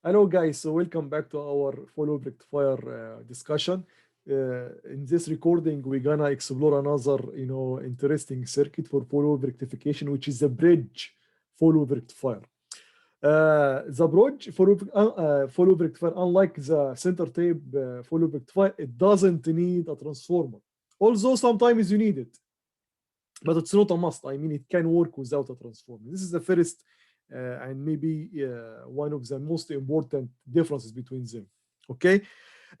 Hello guys, so welcome back to our follow rectifier discussion. In this recording, we're gonna explore another, interesting circuit for follow rectification, which is a bridge follow rectifier. The bridge follow rectifier, unlike the center tape follow rectifier, it doesn't need a transformer. Although sometimes you need it, but it's not a must. I mean, it can work without a transformer. This is the first and maybe one of the most important differences between them. Okay,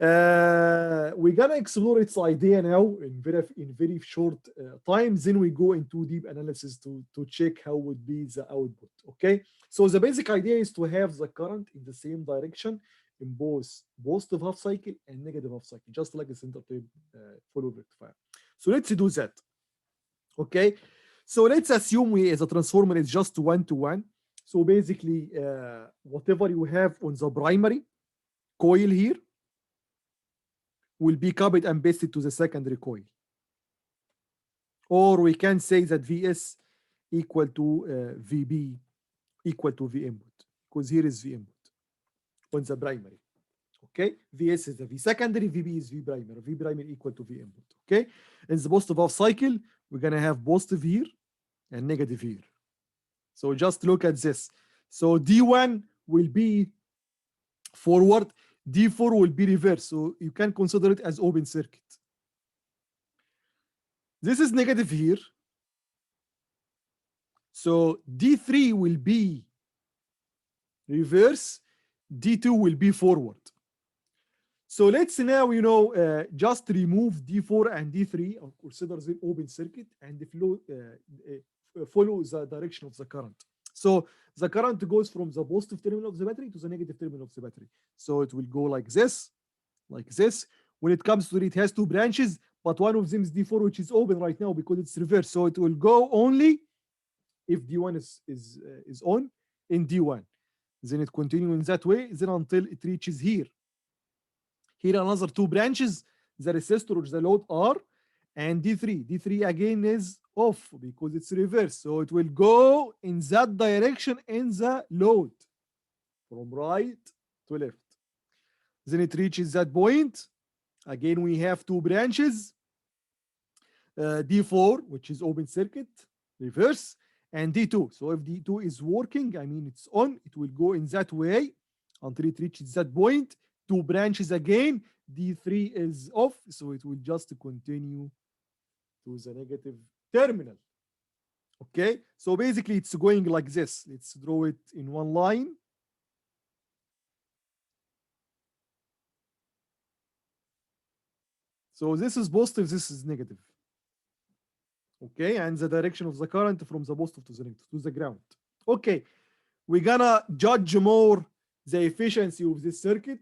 we're gonna explore its idea now in very short time. Then we go into deep analysis to check how would be the output. Okay, so the basic idea is to have the current in the same direction in both positive half cycle and negative half cycle, just like the center tape follow rectifier. So let's do that. Okay, so let's assume the transformer is just 1-to-1. So basically, whatever you have on the primary coil here will be copied and pasted to the secondary coil. Or we can say that Vs equal to Vb equal to V input, because here is V input on the primary. Okay, Vs is the V secondary, Vb is V primary, V primary equal to V input. Okay, in the positive half cycle, we're gonna have positive here and negative here. So just look at this. So D1 will be forward, D4 will be reverse. So you can consider it as open circuit. This is negative here. So D3 will be reverse, D2 will be forward. So let's now, just remove D4 and D3 or consider them open circuit and follow the direction of the current. So the current goes from the positive terminal of the battery to the negative terminal of the battery. So it will go like this, like this. When it comes to it, it has two branches, but one of them is D4, which is open right now because it's reversed. So it will go only if D1 is on in D1. Then it continues in that way, then until it reaches here. Here another two branches, the resistor or the load R, and D3. D3 again is off because it's reverse. So it will go in that direction in the load from right to left. Then it reaches that point. Again, we have two branches, D4, which is open circuit, reverse, and D2. So if D2 is working, I mean it's on, it will go in that way until it reaches that point. Two branches again, D3 is off, so it will just continue to the negative terminal. Okay, so basically it's going like this. Let's draw it in one line. So this is positive, this is negative. Okay, and the direction of the current from the positive to the negative, to the ground. Okay, we're gonna judge more the efficiency of this circuit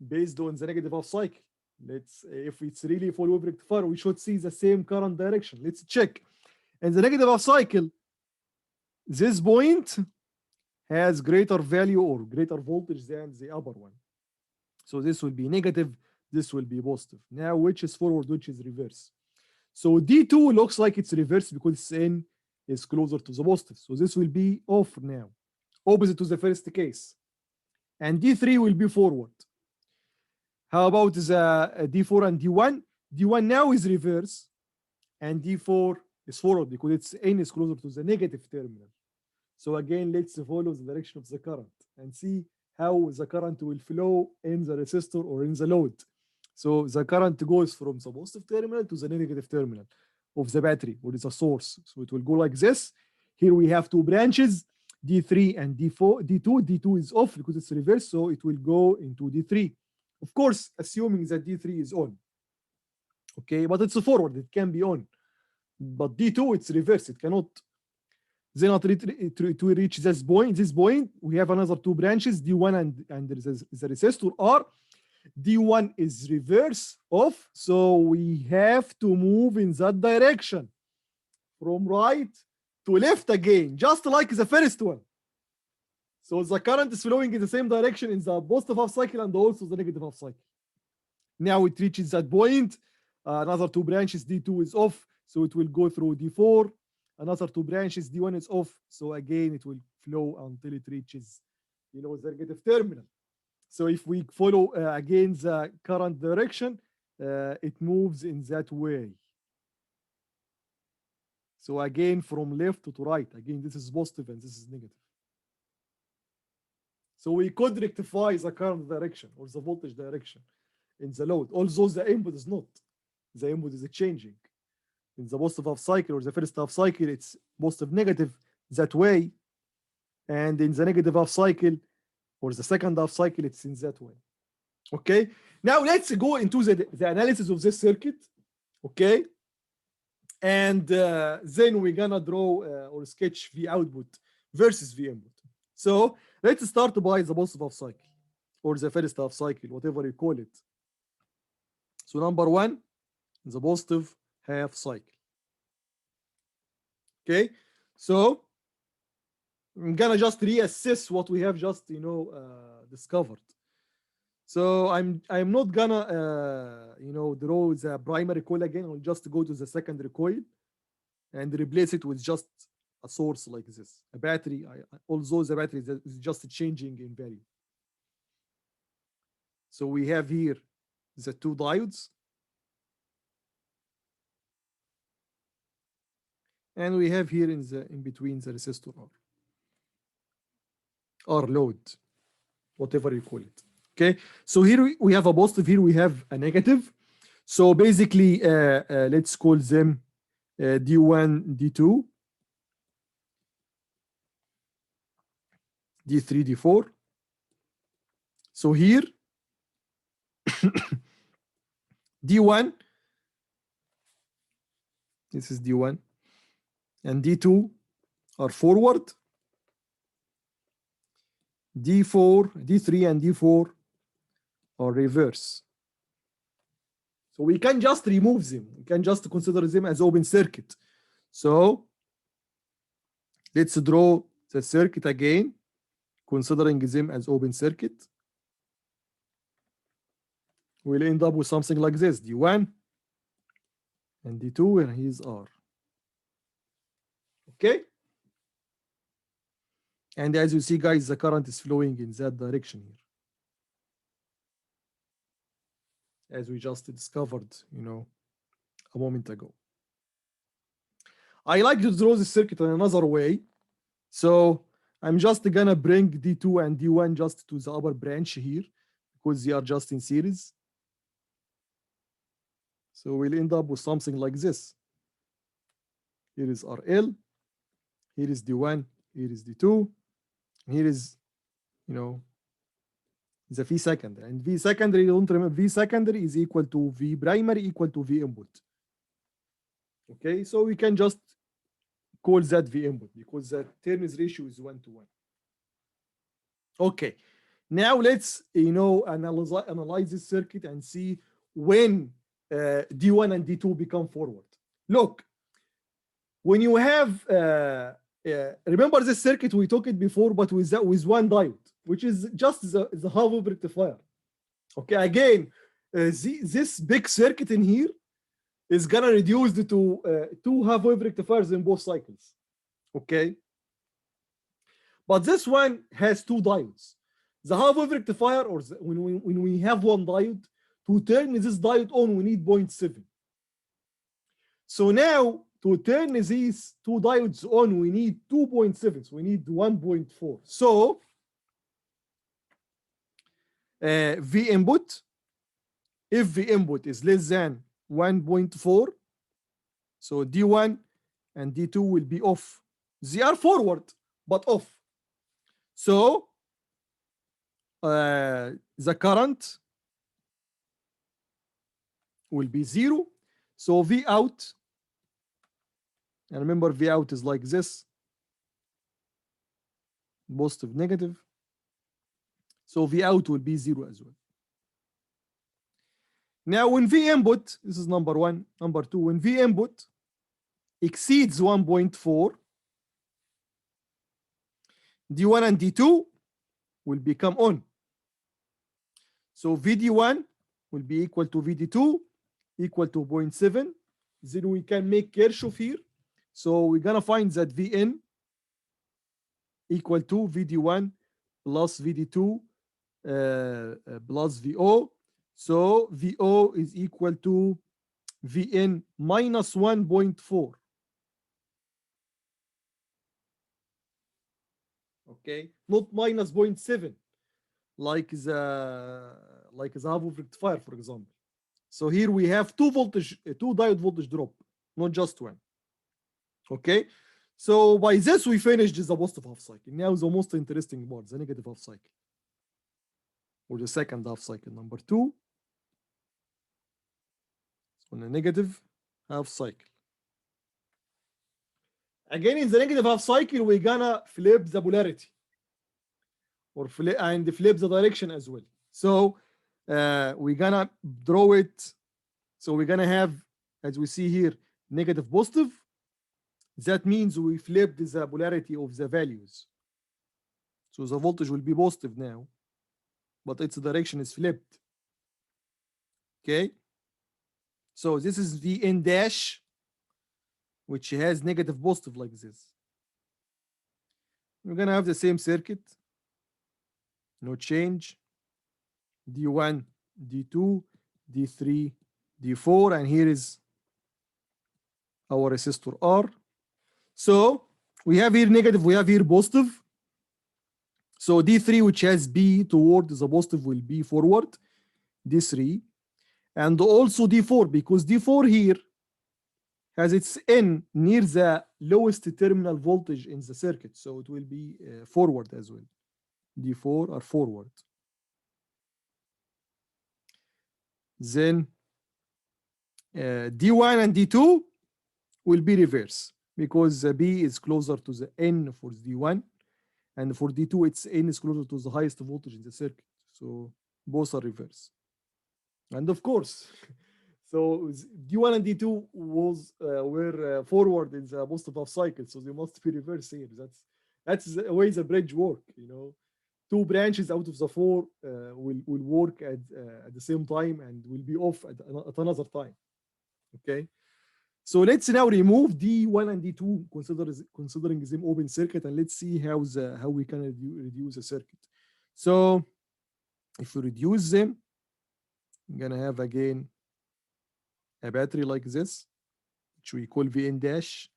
based on the negative half cycle. If it's really follow rectifier, we should see the same current direction. Let's check. In the negative half cycle, this point has greater value or greater voltage than the upper one. So this will be negative, this will be positive. Now, which is forward, which is reverse? So D2 looks like it's reverse because it's in is closer to the positive. So this will be off now, opposite to the first case. And D3 will be forward. How about the D4 and D1? D1 now is reverse and D4 is forward because its N is closer to the negative terminal. So again, let's follow the direction of the current and see how the current will flow in the resistor or in the load. So the current goes from the positive terminal to the negative terminal of the battery or is a source. So it will go like this. Here we have two branches, D3 and D4, D2. D2 is off because it's reverse, so it will go into D3. Of course, assuming that D3 is on. Okay, but it's a forward, it can be on. But D2, it's reverse, it cannot. Then to reach this point, we have another two branches, D1 and there is the resistor R. D1 is reverse off, so we have to move in that direction from right to left again, just like the first one. So the current is flowing in the same direction in the positive half cycle and also the negative half cycle. Now it reaches that point. Another two branches, D2 is off, so it will go through D4. Another two branches, D1 is off, so again it will flow until it reaches, the negative terminal. So if we follow again the current direction, it moves in that way. So again, from left to right, again, this is positive and this is negative. So we could rectify the current direction or the voltage direction in the load, although the input is not. The input is changing. In the positive half cycle or the first half cycle, it's positive negative that way. And in the negative half cycle or the second half cycle, it's in that way. Okay, now let's go into the analysis of this circuit. Okay, and then we're gonna draw or sketch V output versus V input. So let's start by the positive half cycle or the first half cycle, whatever you call it. So number one, the positive half cycle. Okay, so I'm gonna just reassess what we have just discovered. So I'm not gonna draw the primary coil again. I'll just go to the secondary coil and replace it with just a source like this, a battery. Although the battery is just changing in value. So we have here the two diodes, and we have here in between the resistor or load, whatever you call it. Okay, so here we have a positive, here we have a negative. So basically, let's call them D1, D2, D3, D4. So here, D1, this is D1, and D2 are forward. D4, D3, and D4 are reverse. So we can just remove them. We can just consider them as open circuit. So let's draw the circuit again, considering them as open circuit. We'll end up with something like this, D1 and D2, and here's R. Okay? And as you see, guys, the current is flowing in that direction here. As we just discovered, a moment ago. I like to draw the circuit in another way. So I'm just gonna bring D2 and D1 just to the upper branch here because they are just in series. So we'll end up with something like this. Here is RL, here is D1, here is D2, here is, the V secondary. And V secondary, don't remember, V secondary is equal to V primary equal to V input. Okay, so we can just call that V input because the turns ratio is 1:1. Okay, now let's analyze this circuit and see when D1 and D2 become forward. Look, when you have remember this circuit we took it before, but with one diode, which is just the half-wave rectifier. Okay, again, this big circuit in here is gonna reduce to two half-wave rectifiers in both cycles. Okay, but this one has two diodes. The half-wave rectifier, or when we have one diode, to turn this diode on, we need 0.7. So now, to turn these two diodes on, we need 2.7. So we need 1.4. So V input, if V input is less than 1.4, so D1 and D2 will be off. They are forward, but off. So the current will be 0. So V out, and remember V out is like this, positive, negative. So V out will be 0 as well. Now when V input, this is number one. Number two, when V input exceeds 1.4, D1 and D2 will become on. So VD1 will be equal to VD2 equal to 0.7. Then we can make Kirchhoff here. So we're gonna find that Vn equal to VD1 plus VD2 plus VO. So VO is equal to Vn minus 1.4. Okay, not minus 0.7 like the half of rectifier, for example. So here we have two diode voltage drop, not just one. Okay, so by this we finished the positive half cycle. Now the most interesting part, the negative half cycle, or the second half cycle, number 2. On a negative half cycle. Again, in the negative half cycle, we're gonna flip the polarity, or flip the direction as well. So we're gonna draw it. So we're gonna have, as we see here, negative positive. That means we flipped the polarity of the values. So the voltage will be positive now, but its direction is flipped. Okay. So this is Vn dash, which has negative positive like this. We're gonna have the same circuit, no change. D1, D2, D3, D4, and here is our resistor R. So we have here negative, we have here positive. So D3, which has B toward the positive, will be forward. D3, and also D4, because D4 here has its N near the lowest terminal voltage in the circuit, so it will be forward as well. D4 are forward. Then D1 and D2 will be reverse, because B is closer to the N for D1, and for D2 its N is closer to the highest voltage in the circuit, so both are reverse. And of course, so D1 and D2 were forward in the positive half cycle, so they must be reverse here. That's the way the bridge work. You know, 2 branches out of the 4 will work at the same time and will be off at another time. Okay, so let's now remove D1 and D2, considering them open circuit, and let's see how we can reduce the circuit. So if we reduce them, I'm gonna have again a battery like this, which we call Vn dash,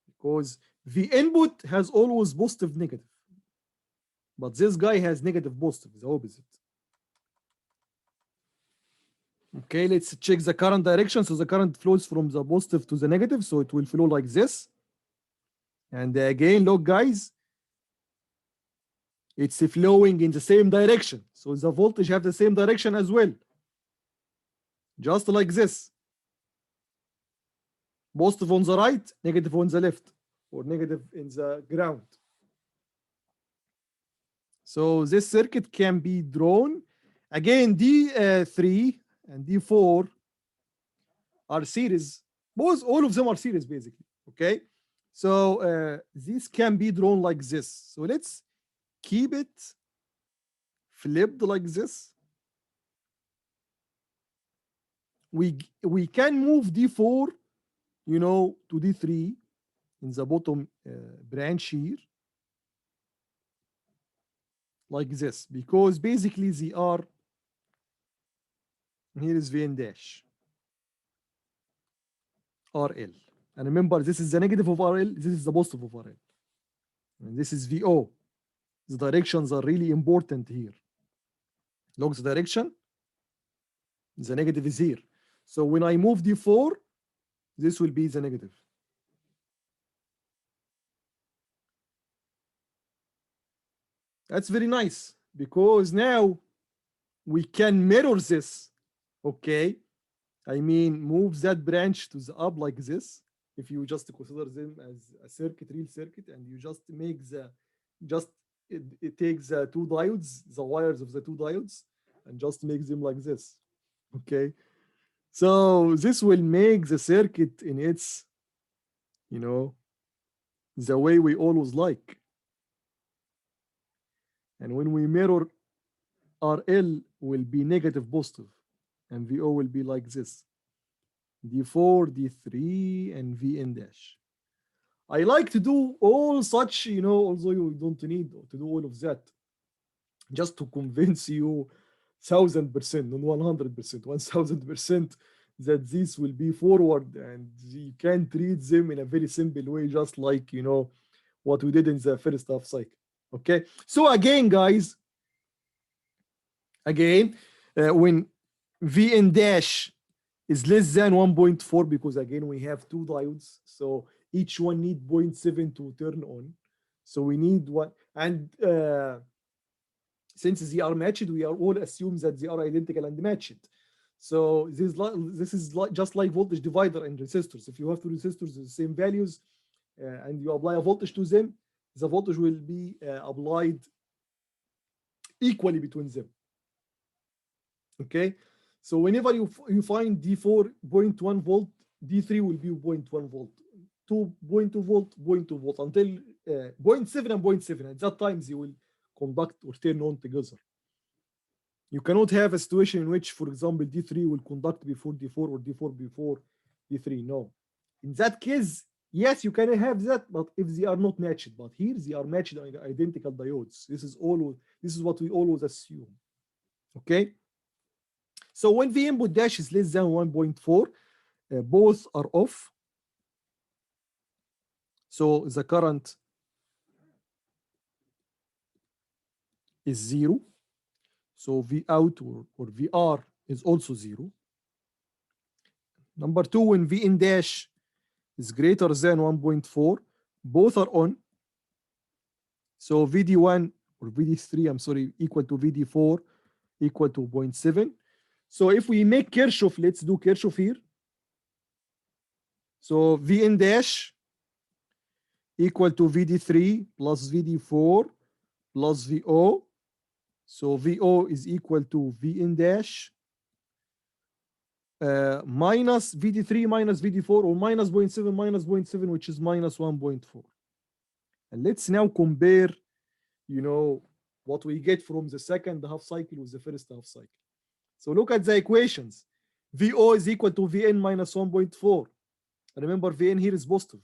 because the input has always positive negative, but this guy has negative positive, the opposite. Okay, let's check the current direction. So the current flows from the positive to the negative, so it will flow like this. And again, look guys, it's flowing in the same direction, so the voltage have the same direction as well, just like this. Positive on the right, negative on the left, or negative in the ground. So this circuit can be drawn. Again, D3 and D4 are series. All of them are series basically. Okay, so this can be drawn like this. So let's keep it flipped like this. We can move D4, you know, to D3 in the bottom branch here, like this, because basically they are, here is Vn dash RL, and remember this is the negative of RL, this is the positive of RL, and this is VO. The directions are really important here. Look, the direction, the negative is here, so when I move D4, this will be the negative. That's very nice, because now we can mirror this. Okay, I mean, move that branch to the up like this. If you just consider them as a circuit, real circuit, and you just make it takes the 2 diodes, the wires of the 2 diodes, and just make them like this. Okay, so this will make the circuit in its, you know, the way we always like. And when we mirror, RL will be negative positive, and VO will be like this. D4, D3, and Vn dash. I like to do all such, you know, although you don't need to do all of that. just to convince you 1000%, not 100%, 1000% that this will be forward, and you can treat them in a very simple way, just like what we did in the first half cycle. Okay, so again, guys, when Vn dash is less than 1.4, because again we have two diodes, so each one need 0.7 to turn on. So we need one, and since they are matched, we are all assume that they are identical and matched. So this is just like voltage divider and resistors. If you have two resistors with the same values and you apply a voltage to them, the voltage will be applied equally between them. Okay, so whenever you find D4 0.1 volt, D3 will be 0.1 volt, 2.2 volt, 0.2 volt, until 0.7 and 0.7. At that time, they will conduct or turn on together. You cannot have a situation in which, for example, D3 will conduct before D4 or D4 before D3. No. In that case, yes, you can have that, but if they are not matched. But here they are matched identical diodes. This is what we always assume. Okay. So when V input dash is less than 1.4, both are off. So the current is 0. So V out or VR is also 0. Number 2, when V in dash is greater than 1.4, both are on. So VD1 or VD3, I'm sorry, equal to VD4 equal to 0.7. So if we make Kirchhoff, let's do Kirchhoff here. So V in dash equal to VD3 plus VD4 plus VO. So VO is equal to V in dash minus VD3 minus VD4, or minus 0.7 minus 0.7, which is minus 1.4. And let's now compare, what we get from the second half cycle with the first half cycle. So look at the equations. VO is equal to Vn minus 1.4. Remember, Vn here is positive.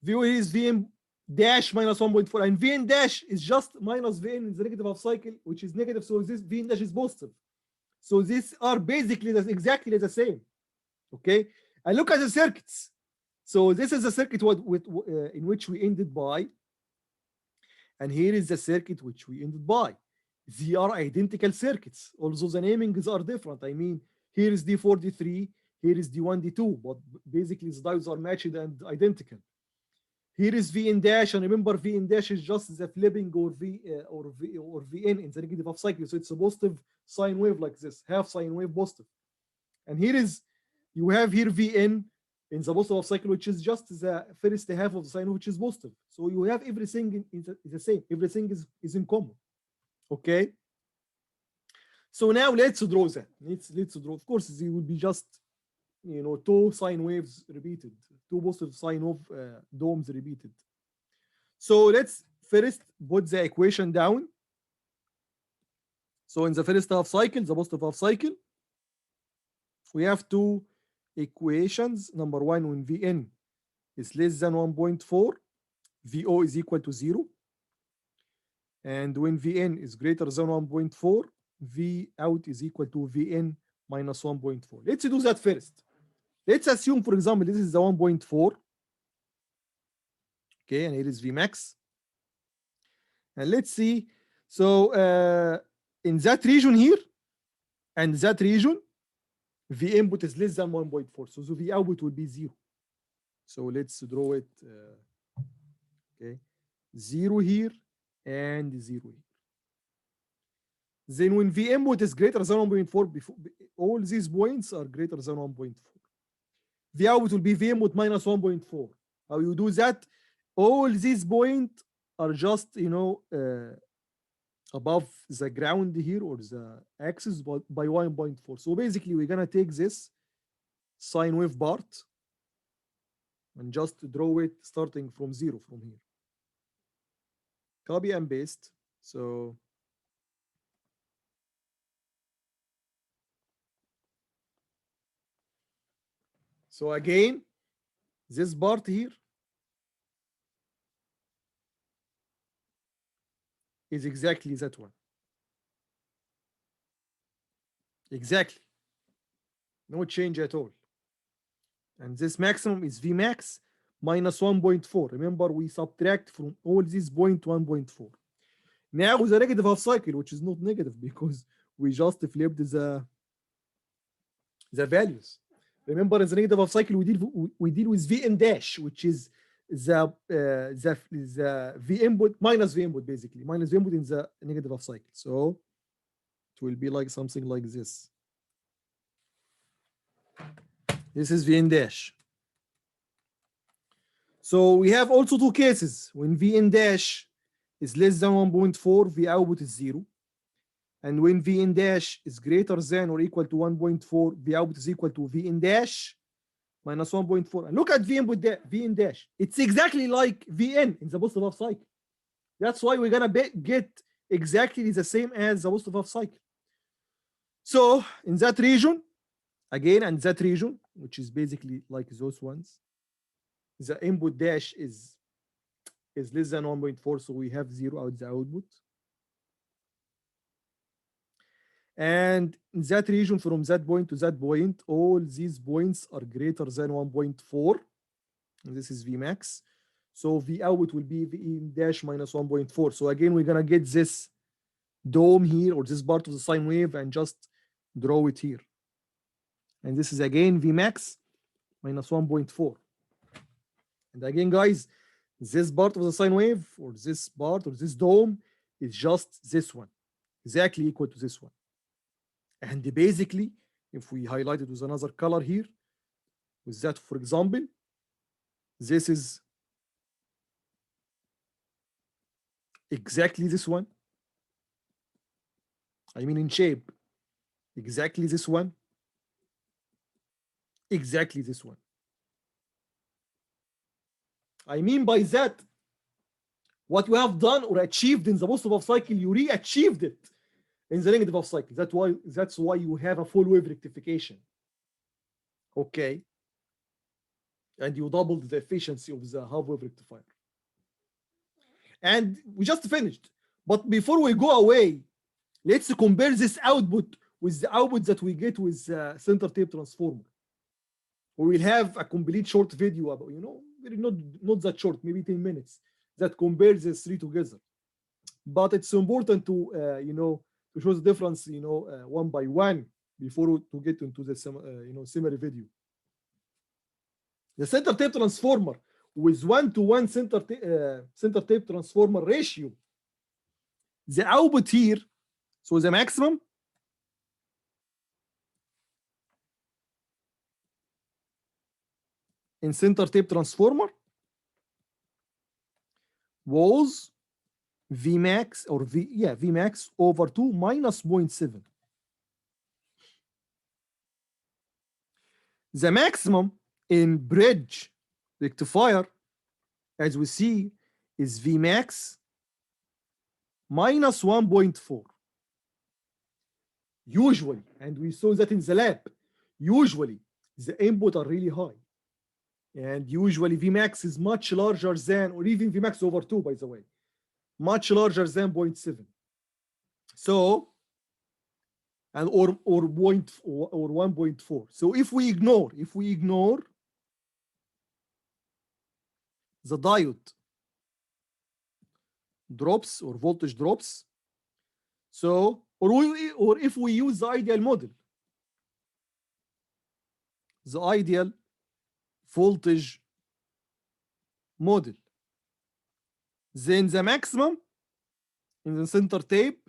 VO is Vn dash minus 1.4, and Vn dash is just minus Vn in the negative half cycle, which is negative. So this Vn dash is positive. So these are basically exactly the same. Okay, and look at the circuits. So this is the circuit in which we ended by, and here is the circuit which we ended by. They are identical circuits, although the namings are different. I mean, here is D4, D3, here is D1, D2, but basically the diodes are matched and identical. Here is Vn dash, and remember Vn dash is just the flipping or Vn in the negative half cycle. So it's a positive sine wave like this, half sine wave positive. And here is, you have here Vn in the positive half cycle, which is just the first half of the sine wave, which is positive. So you have everything in the same, everything is in common. Okay. So now let's draw that. Let's draw. Of course, it will be just two sine waves repeated, two positive sine wave domes repeated. So let's first put the equation down. So in the first half cycle, the positive half cycle, we have two equations. Number one, when Vn is less than 1.4, VO is equal to 0. And when Vn is greater than 1.4, V out is equal to Vn minus 1.4. Let's do that first. Let's assume, for example, this is the 1.4. Okay, and here is Vmax. And let's see. So in that region here and that region, V input is less than 1.4. So the V output will be 0. So let's draw it. Okay, 0 here and 0 here. Then when V input is greater than 1.4, all these points are greater than 1.4. The output will be V input minus 1.4. How you do that? All these points are just, above the ground here or the axis by 1.4. So basically, we're going to take this sine wave part and just draw it starting from 0 from here. Copy and paste. So again, this part here is exactly that one. Exactly. No change at all. And this maximum is Vmax minus 1.4. Remember, we subtract from all these point 1.4. Now with a negative half cycle, which is not negative because we just flipped the values. Remember, in the negative half cycle, we deal with Vn dash, which is the V input minus V input, basically minus V input in the negative half cycle. So it will be like something like this. This is Vn dash. So we have also two cases. When Vn dash is less than 1.4, V output is 0. And when Vn dash is greater than or equal to 1.4, V output is equal to Vn dash minus 1.4. And look at V input Vn dash. It's exactly like Vn in the positive half cycle. That's why we're gonna get exactly the same as the positive half cycle. So in that region, again, and that region, which is basically like those ones, the input dash is less than 1.4, so we have 0 out the output. And in that region, from that point to that point, all these points are greater than 1.4. And this is Vmax. So V output will be V dash minus 1.4. So again, we're gonna get this dome here, or this part of the sine wave, and just draw it here. And this is again Vmax minus 1.4. And again, guys, this part of the sine wave, or this part, or this dome, is just this one, exactly equal to this one. And basically, if we highlight it with another color here, with that, for example, this is exactly this one. I mean in shape, exactly this one, exactly this one. I mean by that, what you have done or achieved in the positive half cycle, you re-achieved it in the negative half cycle. That's why you have a full wave rectification. Okay. And you doubled the efficiency of the half wave rectifier. And we just finished. But before we go away, let's compare this output with the output that we get with center tape transformer. We will have a complete short video about, not that short, maybe 10 minutes, that compares the three together. But it's important to, to show the difference, one by one before to get into the, summary video. The center tape transformer with 1-to-1 center tape transformer ratio, the output here, so the maximum in center tape transformer was Vmax or Vmax over 2 minus 0.7. The maximum in bridge rectifier, as we see, is Vmax minus 1.4. Usually, and we saw that in the lab, usually the input are really high. And usually Vmax is much larger than, or even Vmax over 2, by the way, much larger than 0.7. So, and or 1.4. So if we ignore the diode drops or voltage drops, so or if we use the ideal model, the ideal voltage model, then the maximum in the center tape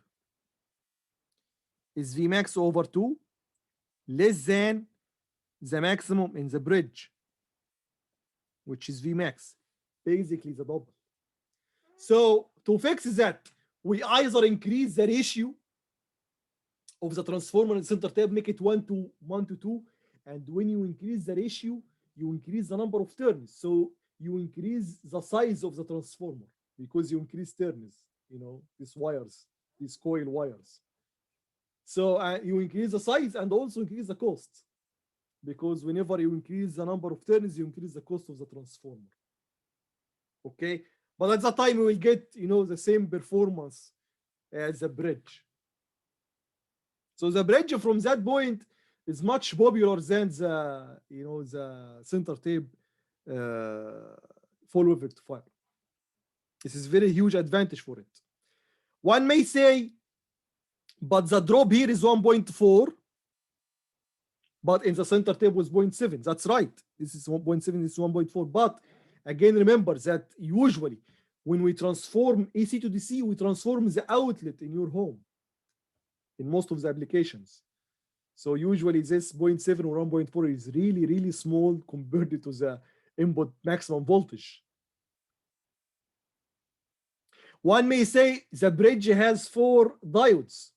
is Vmax over 2 less than the maximum in the bridge, which is Vmax, basically the double. So to fix that, we either increase the ratio of the transformer in the center tape, make it 1-to-2, and when you increase the ratio, you increase the number of turns. So you increase the size of the transformer because you increase turns, these wires, these coil wires. So you increase the size and also increase the cost, because whenever you increase the number of turns, you increase the cost of the transformer. Okay, but at that time we will get the same performance as a bridge. So the bridge from that point is much popular than the, you know, the center tape full wave rectifier. This is very huge advantage for it. One may say, but the drop here is 1.4, but in the center tape was 0.7. That's right. This is 1.7, this is 1.4. But again, remember that usually when we transform AC to DC, we transform the outlet in your home in most of the applications. So usually this 0.7 or 1.4 is really, really small compared to the input maximum voltage. One may say the bridge has 4 diodes.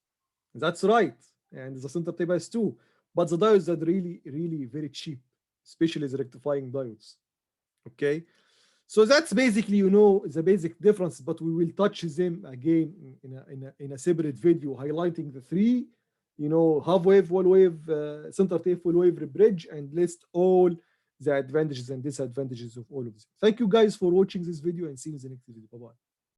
That's right. And the center tape has 2. But the diodes are really, really very cheap, especially the rectifying diodes. Okay. So that's basically, you know, the basic difference, but we will touch them again in a separate video highlighting the 3, you know, half wave, full wave, center tape, full wave bridge, and list all the advantages and disadvantages of all of them. Thank you guys for watching this video and see you in the next video. Bye-bye.